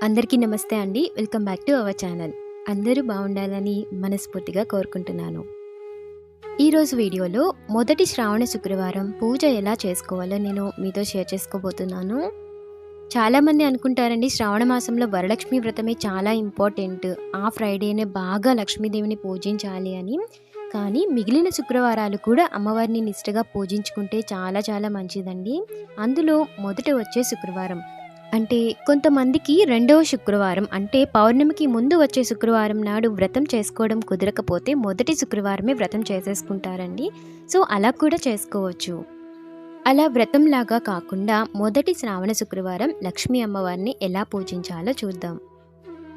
అందరికీ నమస్తే అండి. Welcome back to our channel. అందరూ బాగుండాలని మనస్ఫూర్తిగా కోరుకుంటున్నాను. ఈరోజు వీడియోలో మొదటి శ్రావణ శుక్రవారం పూజ ఎలా చేసుకోవాలో నేను మీతో షేర్ చేసుకోబోతున్నాను. చాలామంది అనుకుంటారండి శ్రావణ మాసంలో వరలక్ష్మి వ్రతమే చాలా ఇంపార్టెంట్, ఆ ఫ్రైడేనే బాగా లక్ష్మీదేవిని పూజించాలి అని. కానీ మిగిలిన శుక్రవారాలు కూడా అమ్మవారిని నిష్ఠగా పూజించుకుంటే చాలా చాలా మంచిదండి. అందులో మొదట వచ్చే శుక్రవారం అంటే కొంతమందికి రెండవ శుక్రవారం అంటే పౌర్ణమికి ముందు వచ్చే శుక్రవారం నాడు వ్రతం చేసుకోవడం కుదరకపోతే మొదటి శుక్రవారమే వ్రతం చేసేసుకుంటారండి. సో అలా కూడా చేసుకోవచ్చు. అలా వ్రతంలాగా కాకుండా మొదటి శ్రావణ శుక్రవారం లక్ష్మీ అమ్మవారిని ఎలా పూజించాలో చూద్దాం.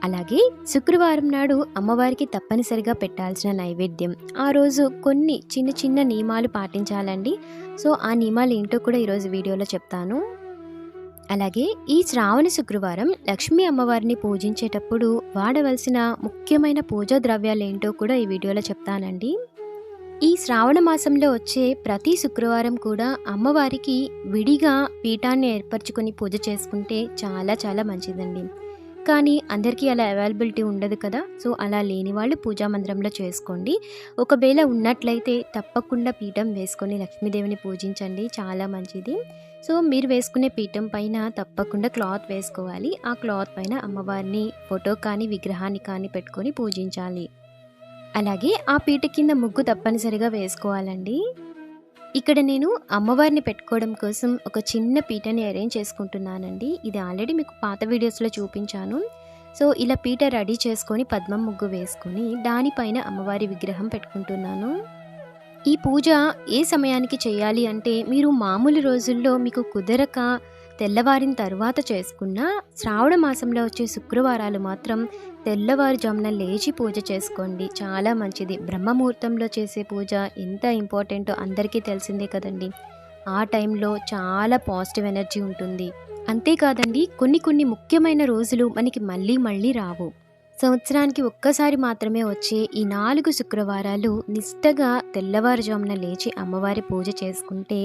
అలాగే శుక్రవారం నాడు అమ్మవారికి తప్పనిసరిగా పెట్టాల్సిన నైవేద్యం, ఆ రోజు కొన్ని చిన్న చిన్న నియమాలు పాటించాలండి. సో ఆ నియమాలు ఏంటో కూడా ఈరోజు వీడియోలో చెప్తాను. అలాగే ఈ శ్రావణ శుక్రవారం లక్ష్మీ అమ్మవారిని పూజించేటప్పుడు వాడవలసిన ముఖ్యమైన పూజా ద్రవ్యాలు ఏంటో కూడా ఈ వీడియోలో చెప్తానండి. ఈ శ్రావణ మాసంలో వచ్చే ప్రతి శుక్రవారం కూడా అమ్మవారికి విడిగా పీఠాన్ని ఏర్పరచుకొని పూజ చేసుకుంటే చాలా చాలా మంచిదండి. కానీ అందరికీ అలా అవైలబిలిటీ ఉండదు కదా. సో అలా లేని వాళ్ళు పూజా మందిరంలో చేసుకోండి. ఒకవేళ ఉన్నట్లయితే తప్పకుండా పీఠం వేసుకొని లక్ష్మీదేవిని పూజించండి, చాలా మంచిది. సో మీరు వేసుకునే పీఠం పైన తప్పకుండా క్లాత్ వేసుకోవాలి. ఆ క్లాత్ పైన అమ్మవారిని ఫోటో కానీ విగ్రహాన్ని కానీ పెట్టుకొని పూజించాలి. అలాగే ఆ పీట కింద ముగ్గు తప్పనిసరిగా వేసుకోవాలండి. ఇక్కడ నేను అమ్మవారిని పెట్టుకోవడం కోసం ఒక చిన్న పీటని అరేంజ్ చేసుకుంటున్నానండి. ఇది ఆల్రెడీ మీకు పాత వీడియోస్లో చూపించాను. సో ఇలా పీట రెడీ చేసుకొని పద్మం ముగ్గు వేసుకొని దానిపైన అమ్మవారి విగ్రహం పెట్టుకుంటున్నాను. ఈ పూజ ఏ సమయానికి చేయాలి అంటే మీరు మామూలు రోజుల్లో మీకు కుదరక తెల్లవారిన తర్వాత చేసుకున్న శ్రావణ మాసంలో వచ్చే శుక్రవారాలు మాత్రం తెల్లవారుజామున లేచి పూజ చేసుకోండి, చాలా మంచిది. బ్రహ్మముహూర్తంలో చేసే పూజ ఎంత ఇంపార్టెంటో అందరికీ తెలిసిందే కదండి. ఆ టైంలో చాలా పాజిటివ్ ఎనర్జీ ఉంటుంది. అంతేకాదండి కొన్ని ముఖ్యమైన రోజులు మనకి మళ్ళీ మళ్ళీ రావు. సంవత్సరానికి ఒక్కసారి మాత్రమే వచ్చే ఈ 4 శుక్రవారాలు నిష్ఠగా తెల్లవారుజామున లేచి అమ్మవారి పూజ చేసుకుంటే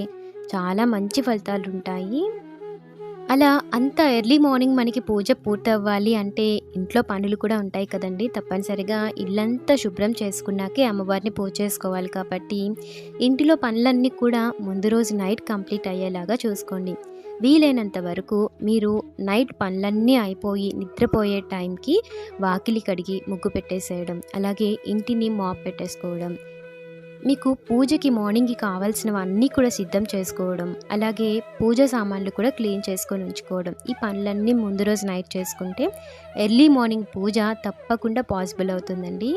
చాలా మంచి ఫలితాలు ఉంటాయి. అలా అంత ఎర్లీ మార్నింగ్ మనకి పూజ పూర్తవ్వాలి అంటే ఇంట్లో పనులు కూడా ఉంటాయి కదండి. తప్పనిసరిగా ఇల్లంతా శుభ్రం చేసుకున్నాకే అమ్మవారిని పూజ చేసుకోవాలి కాబట్టి ఇంటిలో పనులన్నీ కూడా ముందు రోజు నైట్ కంప్లీట్ అయ్యేలాగా చూసుకోండి. వీలైనంత వరకు మీరు నైట్ పనులన్నీ అయిపోయి నిద్రపోయే టైంకి వాకిలి కడిగి ముగ్గు పెట్టేసేయడం, అలాగే ఇంటిని మాప్ పెట్టేసుకోవడం, మీకు పూజకి మార్నింగ్కి కావాల్సినవన్నీ కూడా సిద్ధం చేసుకోవడం, అలాగే పూజ సామాన్లు కూడా క్లీన్ చేసుకొని ఉంచుకోవడం, ఈ పనులన్నీ ముందు రోజు నైట్ చేసుకుంటే ఎర్లీ మార్నింగ్ పూజ తప్పకుండా పాసిబుల్ అవుతుందండి.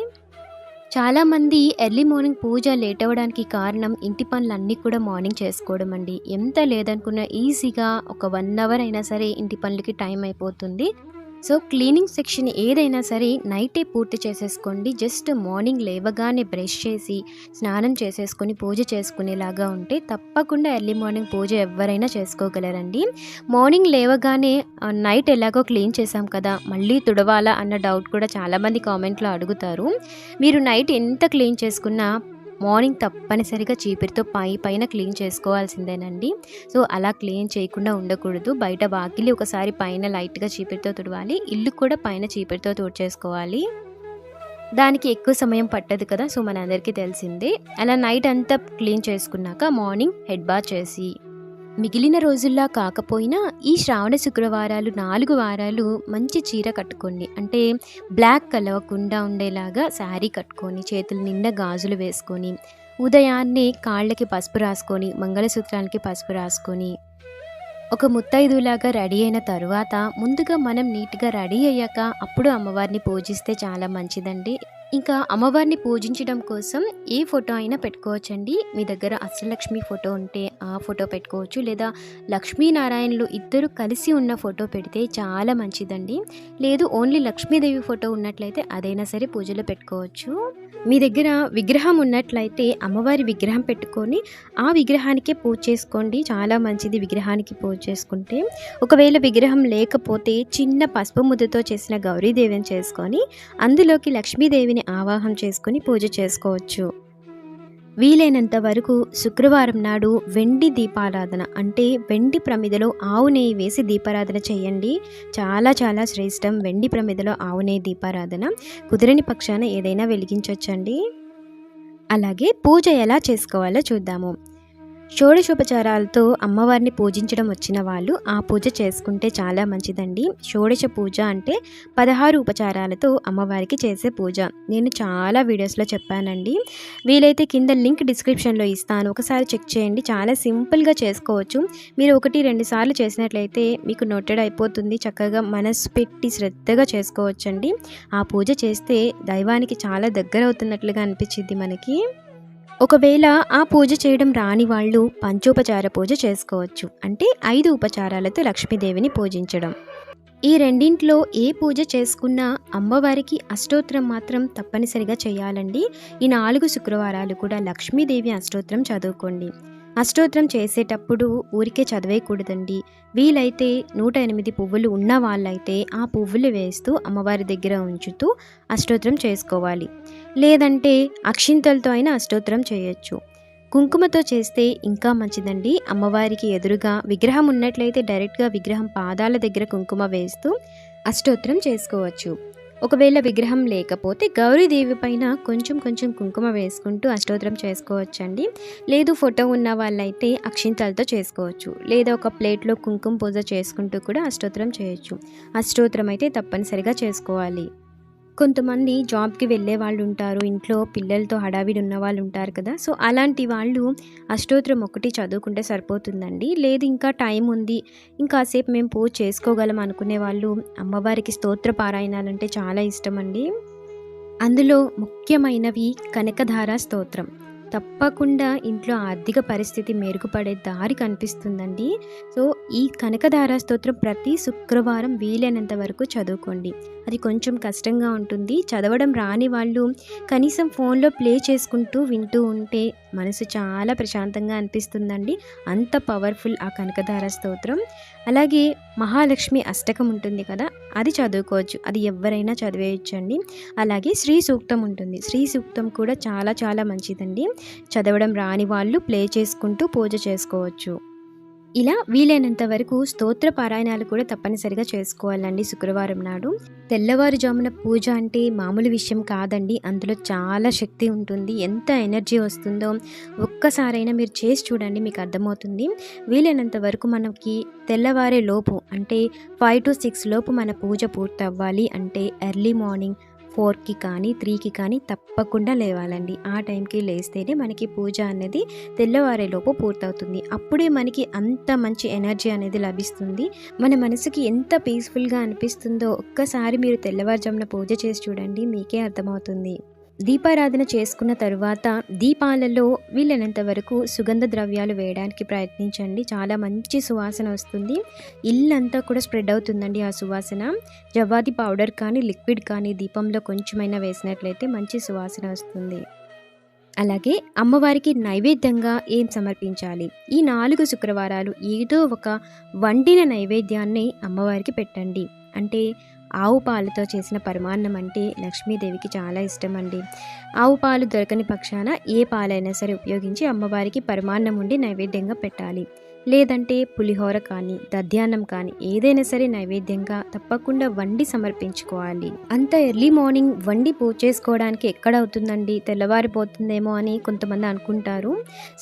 చాలామంది ఎర్లీ మార్నింగ్ పూజ లేట్ అవ్వడానికి కారణం ఇంటి పనులన్నీ కూడా మార్నింగ్ చేసుకోవడం అండి. ఎంత లేదనుకున్నా ఈజీగా ఒక 1 అవర్ అయినా సరే ఇంటి పనులకి టైం అయిపోతుంది. సో క్లీనింగ్ సెక్షన్ ఏదైనా సరే నైటే పూర్తి చేసేసుకోండి. జస్ట్ మార్నింగ్ లేవగానే బ్రష్ చేసి స్నానం చేసేసుకొని పూజ చేసుకునేలాగా ఉంటే తప్పకుండా ఎర్లీ మార్నింగ్ పూజ ఎవరైనా చేసుకోగలరండి. మార్నింగ్ లేవగానే నైట్ ఎలాగో క్లీన్ చేసాం కదా మళ్ళీ తుడవాలా అన్న డౌట్ కూడా చాలామంది కామెంట్లో అడుగుతారు. మీరు నైట్ ఎంత క్లీన్ చేసుకున్నా మార్నింగ్ తప్పనిసరిగా చీపిరితో పైన క్లీన్ చేసుకోవాల్సిందేనండి. సో అలా క్లీన్ చేయకుండా ఉండకూడదు. బయట వాకిలి ఒకసారి పైన లైట్గా చీపిరితో తుడవాలి, ఇల్లు కూడా పైన చీపిరితో తుడిచేసుకోవాలి. దానికి ఎక్కువ సమయం పట్టదు కదా. సో మనందరికీ తెలిసిందే. అలా నైట్ అంతా క్లీన్ చేసుకున్నాక మార్నింగ్ హెడ్ బాత్ చేసి మిగిలిన రోజుల్లా కాకపోయినా ఈ శ్రావణ శుక్రవారాలు 4 వారాలు మంచి చీర కట్టుకోండి. అంటే బ్లాక్ కలవకుండా ఉండేలాగా శారీ కట్టుకొని చేతుల నిండా గాజులు వేసుకొని ఉదయాన్నే కాళ్ళకి పసుపు రాసుకొని మంగళసూత్రానికి పసుపు రాసుకొని ఒక ముత్తైదులాగా రెడీ అయిన తరువాత ముందుగా మనం నీట్గా రెడీ అయ్యాక అప్పుడు అమ్మవారిని పూజిస్తే చాలా మంచిదండి. ఇంకా అమ్మవారిని పూజించడం కోసం ఏ ఫోటో అయినా పెట్టుకోవచ్చండి. మీ దగ్గర అష్టలక్ష్మి ఫోటో ఉంటే ఆ ఫోటో పెట్టుకోవచ్చు, లేదా లక్ష్మీనారాయణలు ఇద్దరు కలిసి ఉన్న ఫోటో పెడితే చాలా మంచిదండి. లేదు ఓన్లీ లక్ష్మీదేవి ఫోటో ఉన్నట్లయితే అదైనా సరే పూజలో పెట్టుకోవచ్చు. మీ దగ్గర విగ్రహం ఉన్నట్లయితే అమ్మవారి విగ్రహం పెట్టుకొని ఆ విగ్రహానికే పూజ చేసుకోండి, చాలా మంచిది విగ్రహానికి పూజ చేసుకుంటే. ఒకవేళ విగ్రహం లేకపోతే చిన్న పసుపు ముద్దతో చేసిన గౌరీదేవిని చేసుకొని అందులోకి లక్ష్మీదేవిని ఆవాహం చేసుకొని పూజ చేసుకోవచ్చు. వీలైనంత వరకు శుక్రవారం నాడు వెండి దీపారాధన అంటే వెండి ప్రమిదలో ఆవు నెయ్యి వేసి దీపారాధన చేయండి. చాలా చాలా శ్రేష్టం వెండి ప్రమిదలో ఆవు నెయ్యి దీపారాధన. కుదరని పక్షాన ఏదైనా వెలిగించవచ్చండి. అలాగే పూజ ఎలా చేసుకోవాలో చూద్దాము. షోడశోపచారాలతో అమ్మవారిని పూజించడం వచ్చిన వాళ్ళు ఆ పూజ చేసుకుంటే చాలా మంచిదండి. షోడశ పూజ అంటే 16 ఉపచారాలతో అమ్మవారికి చేసే పూజ. నేను చాలా వీడియోస్లో చెప్పానండి. వీలైతే కింద లింక్ డిస్క్రిప్షన్లో ఇస్తాను, ఒకసారి చెక్ చేయండి. చాలా సింపుల్గా చేసుకోవచ్చు. మీరు 1-2 సార్లు చేసినట్లయితే మీకు నోటెడ్ అయిపోతుంది. చక్కగా మనసు పెట్టి శ్రద్ధగా చేసుకోవచ్చండి. ఆ పూజ చేస్తే దైవానికి చాలా దగ్గర అవుతున్నట్లుగా అనిపించింది మనకి. ఒకవేళ ఆ పూజ చేయడం రాని వాళ్ళు పంచోపచార పూజ చేసుకోవచ్చు. అంటే 5 ఉపచారాలతో లక్ష్మీదేవిని పూజించడం. ఈ రెండింట్లో ఏ పూజ చేసుకున్నా అమ్మవారికి అష్టోత్తరం మాత్రం తప్పనిసరిగా చేయాలండి. ఈ 4 శుక్రవారాలు కూడా లక్ష్మీదేవి అష్టోత్తరం చదువుకోండి. అష్టోత్తరం చేసేటప్పుడు ఊరికే చదివేయకూడదండి. వీలైతే 108 పువ్వులు ఉన్న వాళ్ళైతే ఆ పువ్వులు వేస్తూ అమ్మవారి దగ్గర ఉంచుతూ అష్టోత్తరం చేసుకోవాలి. లేదంటే అక్షింతలతో అయినా అష్టోత్తరం చేయొచ్చు. కుంకుమతో చేస్తే ఇంకా మంచిదండి. అమ్మవారికి ఎదురుగా విగ్రహం ఉన్నట్లయితే డైరెక్ట్గా విగ్రహం పాదాల దగ్గర కుంకుమ వేస్తూ అష్టోత్తరం చేసుకోవచ్చు. ఒకవేళ విగ్రహం లేకపోతే గౌరీదేవి పైన కొంచెం కొంచెం కుంకుమ వేసుకుంటూ అష్టోత్తరం చేసుకోవచ్చండి. లేదు ఫోటో ఉన్న వాళ్ళైతే అక్షింతలతో చేసుకోవచ్చు. లేదా ఒక ప్లేట్లో కుంకుమ పూజ చేసుకుంటూ కూడా అష్టోత్తరం చేయొచ్చు. అష్టోత్తరం అయితే తప్పనిసరిగా చేసుకోవాలి. కొంతమంది జాబ్కి వెళ్ళే వాళ్ళు ఉంటారు, ఇంట్లో పిల్లలతో హడావిడి ఉన్న వాళ్ళు ఉంటారు కదా. సో అలాంటి వాళ్ళు అష్టోత్తరం ఒకటి చదువుకుంటే సరిపోతుందండి. లేదు ఇంకా టైం ఉంది, ఇంకాసేపు మేము పూజ చేసుకోగలం అనుకునే వాళ్ళు అమ్మవారికి స్తోత్ర పారాయణాలంటే చాలా ఇష్టం అండి. అందులో ముఖ్యమైనవి కనకధార స్తోత్రం. తప్పకుండా ఇంట్లో ఆర్థిక పరిస్థితి మెరుగుపడే దారి కనిపిస్తుందండి. సో ఈ కనకధార స్తోత్రం ప్రతి శుక్రవారం వీలైనంత వరకు చదువుకోండి. అది కొంచెం కష్టంగా ఉంటుంది. చదవడం రాని వాళ్ళు కనీసం ఫోన్లో ప్లే చేసుకుంటూ వింటూ ఉంటే మనసు చాలా ప్రశాంతంగా అనిపిస్తుందండి. అంత పవర్ఫుల్ ఆ కనకధార స్తోత్రం. అలాగే మహాలక్ష్మి అష్టకం ఉంటుంది కదా, అది చదువుకోవచ్చు. అది ఎవరైనా చదివేయచ్చండి. అలాగే శ్రీ సూక్తం ఉంటుంది. శ్రీ సూక్తం కూడా చాలా చాలా మంచిదండి. చదవడం రాని వాళ్ళు ప్లే చేసుకుంటూ పూజ చేసుకోవచ్చు. ఇలా వీలైనంత వరకు స్తోత్ర పారాయణాలు కూడా తప్పనిసరిగా చేసుకోవాలండి శుక్రవారం నాడు. తెల్లవారుజామున పూజ అంటే మామూలు విషయం కాదండి. అందులో చాలా శక్తి ఉంటుంది. ఎంత ఎనర్జీ వస్తుందో ఒక్కసారైనా మీరు చేసి చూడండి, మీకు అర్థమవుతుంది. వీలైనంత వరకు మనకి తెల్లవారే లోపు అంటే 5 to 6 లోపు మన పూజ పూర్తి అవ్వాలి అంటే ఎర్లీ మార్నింగ్ 4కి కానీ 3కి కానీ తప్పకుండా లేవాలండి. ఆ టైంకి లేస్తేనే మనకి పూజ అనేది తెల్లవారేలోపు పూర్తవుతుంది. అప్పుడే మనకి అంత మంచి ఎనర్జీ అనేది లభిస్తుంది. మన మనసుకి ఎంత పీస్ఫుల్గా అనిపిస్తుందో ఒక్కసారి మీరు తెల్లవారుజామున పూజ చేసి చూడండి, మీకే అర్థమవుతుంది. దీపారాధన చేసుకున్న తరువాత దీపాలలో వీలైనంత వరకు సుగంధ ద్రవ్యాలు వేయడానికి ప్రయత్నించండి. చాలా మంచి సువాసన వస్తుంది. ఇల్లంతా కూడా స్ప్రెడ్ అవుతుందండి ఆ సువాసన. జవ్వాది పౌడర్ కానీ లిక్విడ్ కానీ దీపంలో కొంచెమైనా వేసినట్లయితే మంచి సువాసన వస్తుంది. అలాగే అమ్మవారికి నైవేద్యంగా ఏం సమర్పించాలి? ఈ 4 శుక్రవారాలు ఏదో ఒక వండిన నైవేద్యాన్ని అమ్మవారికి పెట్టండి. అంటే ఆవు పాలతో చేసిన పరమాన్నం అంటే లక్ష్మీదేవికి చాలా ఇష్టం అండి. ఆవు పాలు దొరకని పక్షాన ఏ పాలైనా సరే ఉపయోగించి అమ్మవారికి పరమాన్నం ఉండి నైవేద్యంగా పెట్టాలి. లేదంటే పులిహోర కానీ దధ్యాన్నం కానీ ఏదైనా సరే నైవేద్యంగా తప్పకుండా వండి సమర్పించుకోవాలి. అంత ఎర్లీ మార్నింగ్ వండి పూజ చేసుకోవడానికి ఎక్కడ అవుతుందండి, తెల్లవారిపోతుందేమో అని కొంతమంది అనుకుంటారు.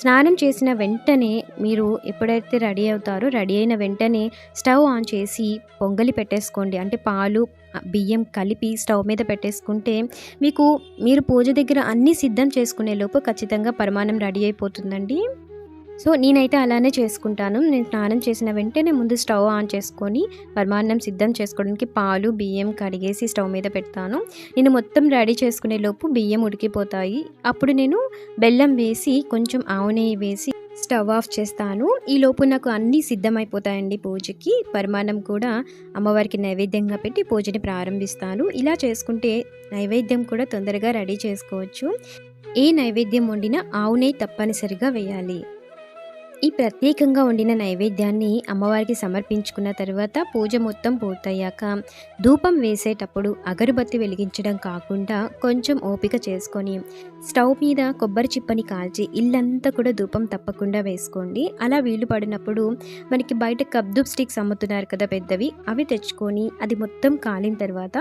స్నానం చేసిన వెంటనే మీరు ఎప్పుడైతే రెడీ అవుతారో రెడీ అయిన వెంటనే స్టవ్ ఆన్ చేసి పొంగలి పెట్టేసుకోండి. అంటే పాలు బియ్యం కలిపి స్టవ్ మీద పెట్టేసుకుంటే మీరు పూజ దగ్గర అన్నీ సిద్ధం చేసుకునే లోపు ఖచ్చితంగా పరమాన్నం రెడీ అయిపోతుందండి. సో నేనైతే అలానే చేసుకుంటాను. నేను స్నానం చేసిన వెంటనే ముందు స్టవ్ ఆన్ చేసుకొని పరమాన్నం సిద్ధం చేసుకోవడానికి పాలు బియ్యం కడిగేసి స్టవ్ మీద పెడతాను. నేను మొత్తం రెడీ చేసుకునే లోపు బియ్యం ఉడికిపోతాయి. అప్పుడు నేను బెల్లం వేసి కొంచెం ఆవు నెయ్యి వేసి స్టవ్ ఆఫ్ చేస్తాను. ఈ లోపు నాకు అన్నీ సిద్ధమైపోతాయండి పూజకి. పరమాన్నం కూడా అమ్మవారికి నైవేద్యంగా పెట్టి పూజని ప్రారంభిస్తాను. ఇలా చేసుకుంటే నైవేద్యం కూడా తొందరగా రెడీ చేసుకోవచ్చు. ఏ నైవేద్యం వండినా ఆవు నెయ్యి తప్పనిసరిగా వేయాలి. ఈ ప్రత్యేకంగా వండిన నైవేద్యాన్ని అమ్మవారికి సమర్పించుకున్న తర్వాత పూజ మొత్తం పూర్తయ్యాక ధూపం వేసేటప్పుడు అగరబత్తి వెలిగించడం కాకుండా కొంచెం ఓపిక చేసుకొని స్టవ్ మీద కొబ్బరి చిప్పని కాల్చి ఇల్లంతా కూడా ధూపం తప్పకుండా వేసుకోండి. అలా వీలు పడినప్పుడు మనకి బయట కబ్దూబ్ స్టిక్స్ అమ్ముతున్నారు కదా పెద్దవి, అవి తెచ్చుకొని అది మొత్తం కాలిన తర్వాత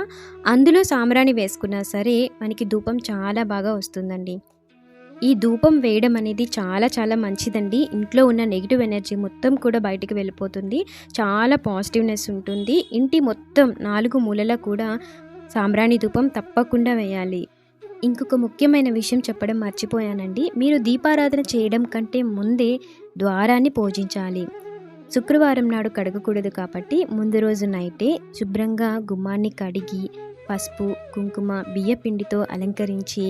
అందులో సాంబ్రాణి వేసుకున్నా సరే మనకి ధూపం చాలా బాగా వస్తుందండి. ఈ ధూపం వేయడం అనేది చాలా మంచిదండి. ఇంట్లో ఉన్న నెగిటివ్ ఎనర్జీ మొత్తం కూడా బయటికి వెళ్ళిపోతుంది. చాలా పాజిటివ్నెస్ ఉంటుంది. ఇంటి మొత్తం 4 మూలలా కూడా సాంబ్రాణి ధూపం తప్పకుండా వేయాలి. ఇంకొక ముఖ్యమైన విషయం చెప్పడం మర్చిపోయానండి. మీరు దీపారాధన చేయడం కంటే ముందే ద్వారాన్ని పూజించాలి. శుక్రవారం నాడు కడగకూడదు కాబట్టి ముందు రోజు నైటే శుభ్రంగా గుమ్మాన్ని కడిగి పసుపు, కుంకుమ, బియ్యపిండితో అలంకరించి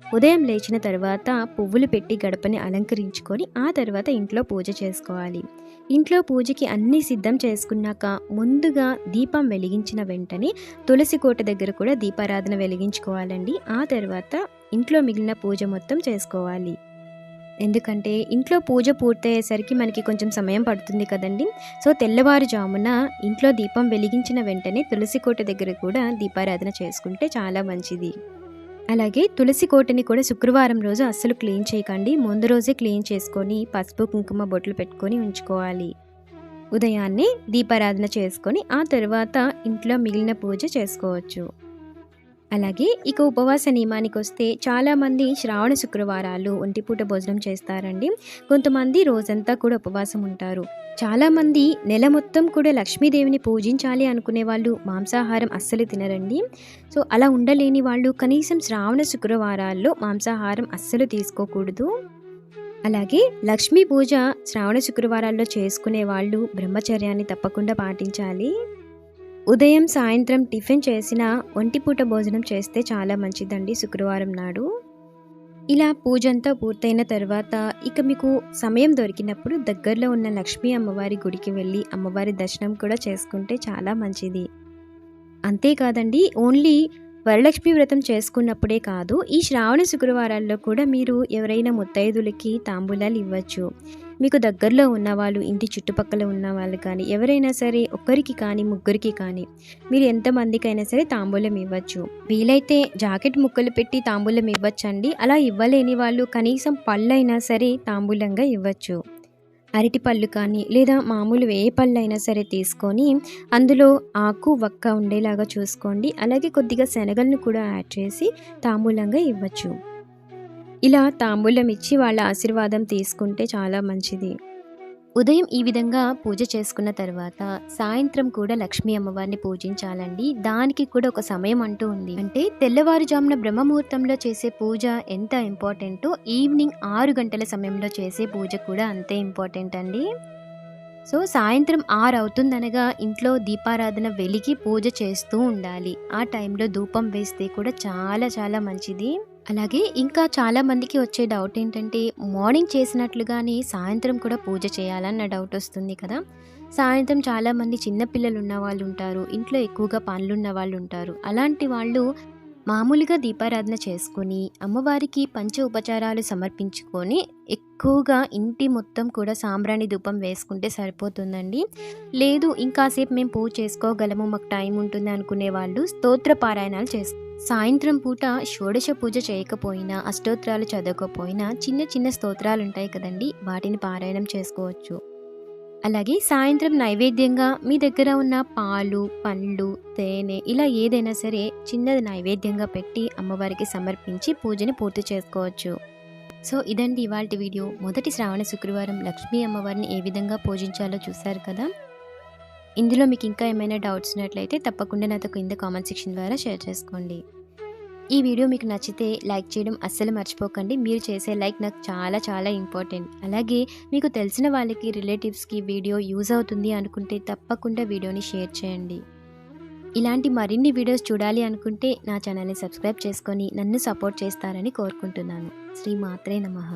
ఉదయం లేచిన తర్వాత పువ్వులు పెట్టి గడపని అలంకరించుకొని ఆ తర్వాత ఇంట్లో పూజ చేసుకోవాలి. ఇంట్లో పూజకి అన్నీ సిద్ధం చేసుకున్నాక ముందుగా దీపం వెలిగించిన వెంటనే తులసి కోట దగ్గర కూడా దీపారాధన వెలిగించుకోవాలండి. ఆ తర్వాత ఇంట్లో మిగిలిన పూజ మొత్తం చేసుకోవాలి. ఎందుకంటే ఇంట్లో పూజ పూర్తయ్యేసరికి మనకి కొంచెం సమయం పడుతుంది కదండి. సో తెల్లవారుజామున ఇంట్లో దీపం వెలిగించిన వెంటనే తులసి కోట దగ్గర కూడా దీపారాధన చేసుకుంటే చాలా మంచిది. అలాగే తులసి కోటని కూడా శుక్రవారం రోజు అస్సలు క్లీన్ చేయకండి. ముందు రోజే క్లీన్ చేసుకొని పసుపు, కుంకుమ బొట్లు పెట్టుకొని ఉంచుకోవాలి. ఉదయాన్నే దీపారాధన చేసుకొని ఆ తర్వాత ఇంట్లో మిగిలిన పూజ చేసుకోవచ్చు. అలాగే ఇక ఉపవాస నియమానికి వస్తే చాలామంది శ్రావణ శుక్రవారాలు ఒంటిపూట భోజనం చేస్తారండి. కొంతమంది రోజంతా కూడా ఉపవాసం ఉంటారు. చాలామంది నెల మొత్తం కూడా లక్ష్మీదేవిని పూజించాలి అనుకునే వాళ్ళు మాంసాహారం అస్సలు తినరండి. సో అలా ఉండలేని వాళ్ళు కనీసం శ్రావణ శుక్రవారాల్లో మాంసాహారం అస్సలు తీసుకోకూడదు. అలాగే లక్ష్మీ పూజ శ్రావణ శుక్రవారాల్లో చేసుకునే వాళ్ళు బ్రహ్మచర్యాన్ని తప్పకుండా పాటించాలి. ఉదయం సాయంత్రం టిఫిన్ చేసిన ఒంటిపూట భోజనం చేస్తే చాలా మంచిదండి శుక్రవారం నాడు. ఇలా పూజ అంతా పూర్తయిన తర్వాత ఇక మీకు సమయం దొరికినప్పుడు దగ్గరలో ఉన్న లక్ష్మీ అమ్మవారి గుడికి వెళ్ళి అమ్మవారి దర్శనం కూడా చేసుకుంటే చాలా మంచిది. అంతేకాదండి, ఓన్లీ వరలక్ష్మి వ్రతం చేసుకున్నప్పుడే కాదు, ఈ శ్రావణ శుక్రవారాల్లో కూడా మీరు ఎవరైనా ముత్తైదులకి తాంబూలాలు ఇవ్వచ్చు. మీకు దగ్గరలో ఉన్నవాళ్ళు, ఇంటి చుట్టుపక్కల ఉన్న వాళ్ళు కానీ ఎవరైనా సరే ఒక్కరికి కానీ ముగ్గురికి కానీ మీరు ఎంతమందికైనా సరే తాంబూలం ఇవ్వచ్చు. వీలైతే జాకెట్ ముక్కలు పెట్టి తాంబూలం ఇవ్వచ్చండి. అలా ఇవ్వలేని వాళ్ళు కనీసం పళ్ళైనా సరే తాంబూలంగా ఇవ్వచ్చు. అరటి పళ్ళు కానీ లేదా మామూలు ఏ పళ్ళు అయినా సరే తీసుకొని అందులో ఆకు వక్క ఉండేలాగా చూసుకోండి. అలాగే కొద్దిగా శనగలను కూడా యాడ్ చేసి తాంబూలంగా ఇవ్వచ్చు. ఇలా తాంబూలం ఇచ్చి వాళ్ళ ఆశీర్వాదం తీసుకుంటే చాలా మంచిది. ఉదయం ఈ విధంగా పూజ చేసుకున్న తర్వాత సాయంత్రం కూడా లక్ష్మీ అమ్మవారిని పూజించాలండి. దానికి కూడా ఒక సమయం అంటూ ఉంది. అంటే తెల్లవారుజామున బ్రహ్మముహూర్తంలో చేసే పూజ ఎంత ఇంపార్టెంటో ఈవినింగ్ 6 గంటల సమయంలో చేసే పూజ కూడా అంతే ఇంపార్టెంట్ అండి. సో సాయంత్రం 6 అవుతుందనగా ఇంట్లో దీపారాధన వెలిగి పూజ చేస్తూ ఉండాలి. ఆ టైంలో ధూపం వేస్తే కూడా చాలా మంచిది. అలాగే ఇంకా చాలా మందికి వచ్చే డౌట్ ఏంటంటే మార్నింగ్ చేసినట్లుగానే సాయంత్రం కూడా పూజ చేయాలన్న డౌట్ వస్తుంది కదా. సాయంత్రం చాలామంది చిన్నపిల్లలు ఉన్న వాళ్ళు ఉంటారు, ఇంట్లో ఎక్కువగా పనులు ఉన్న వాళ్ళు ఉంటారు. అలాంటి వాళ్ళు మామూలుగా దీపారాధన చేసుకొని అమ్మవారికి పంచ ఉపచారాలు సమర్పించుకొని ఎక్కువగా ఇంటి మొత్తం కూడా సాంబ్రాణి ధూపం వేసుకుంటే సరిపోతుందండి. లేదు ఇంకాసేపు మేము పూజ చేసుకోగలము, మాకు టైం ఉంటుంది అనుకునే వాళ్ళు స్తోత్ర పారాయణాలు సాయంత్రం పూట షోడశ పూజ చేయకపోయినా, అష్టోత్తరాలు చదవకపోయినా చిన్న స్తోత్రాలు ఉంటాయి కదండి, వాటిని పారాయణం చేసుకోవచ్చు. అలాగే సాయంత్రం నైవేద్యంగా మీ దగ్గర ఉన్న పాలు, పండ్లు, తేనె ఇలా ఏదైనా సరే చిన్నది నైవేద్యంగా పెట్టి అమ్మవారికి సమర్పించి పూజని పూర్తి చేసుకోవచ్చు. సో ఇదండి ఇవాల్టి వీడియో. మొదటి శ్రావణ శుక్రవారం లక్ష్మీ అమ్మవారిని ఏ విధంగా పూజించాలో చూశారు కదా. ఇందులో మీకు ఇంకా ఏమైనా డౌట్స్ ఉన్నట్లయితే తప్పకుండా నాతో కింద కామెంట్ సెక్షన్ ద్వారా షేర్ చేసుకోండి. ఈ వీడియో మీకు నచ్చితే లైక్ చేయడం అస్సలు మర్చిపోకండి. మీరు చేసే లైక్ నాకు చాలా ఇంపార్టెంట్. అలాగే మీకు తెలిసిన వాళ్ళకి, రిలేటివ్స్కి వీడియో యూజ్ అవుతుంది అనుకుంటే తప్పకుండా వీడియోని షేర్ చేయండి. ఇలాంటి మరిన్ని వీడియోస్ చూడాలి అనుకుంటే నా ఛానల్ని సబ్స్క్రైబ్ చేసుకొని నన్ను సపోర్ట్ చేస్తారని కోరుకుంటున్నాను. శ్రీ మాత్రే నమః.